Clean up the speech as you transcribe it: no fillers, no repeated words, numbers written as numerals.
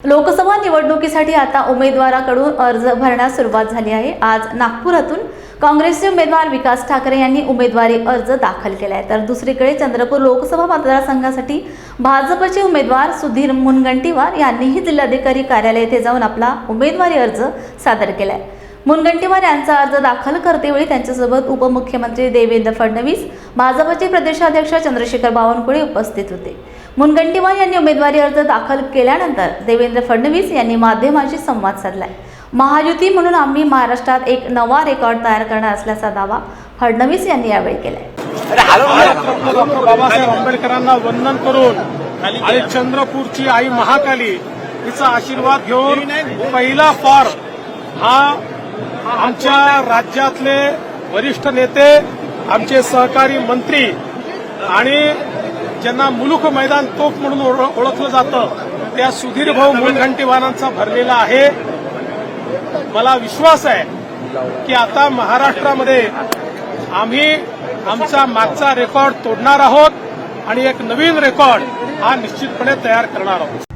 लोकसभा निवडणुकीसाठी आता उमेदवाराकडून अर्ज भरण्यास सुरुवात झाली आहे। आज नागपुरातून काँग्रेसचे उमेदवार विकास ठाकरे यांनी उमेदवारी अर्ज दाखल केला आहे, तर दुसरीकडे चंद्रपूर लोकसभा मतदारसंघासाठी भाजपचे उमेदवार सुधीर मुनगंटीवार यांनीही जिल्हाधिकारी कार्यालय येथे जाऊन आपला उमेदवारी अर्ज सादर केला आहे। मुनगंटीवार यांचा अर्ज दाखल करतेवेळी त्यांच्यासोबत उपमुख्यमंत्री देवेंद्र फडणवीस, भाजपचे प्रदेशाध्यक्ष चंद्रशेखर बावनकुळे उपस्थित होते। मुनगंटीवार यांनी उमेदवारी अर्ज दाखल केल्यानंतर देवेंद्र फडणवीस यांनी माध्यमांशी संवाद साधलाय। महायुती म्हणून आम्ही महाराष्ट्रात एक नवा रेकॉर्ड तयार करणार असल्याचा दावा फडणवीस यांनी यावेळी केलाय। डॉक्टर बाबासाहेब आंबेडकरांना वंदन करून आणि चंद्रपूरची आई महाकाली तिचा आशीर्वाद घेऊन पहिला फॉर्म हा आमच्या राज्यातले वरिष्ठ नेते, आमचे सहकारी मंत्री आणि ज्यांना मुलुख मैदान तोफ म्हणून ओळखलं जातं त्या सुधीर भाऊ मुनगंटीवारांचा भरलेला आहे। मला विश्वास आहे की आता महाराष्ट्रामध्ये आम्ही आमचा मागचा रेकॉर्ड तोडणार आहोत आणि एक नवीन रेकॉर्ड हा निश्चितपणे तयार करणार आहोत।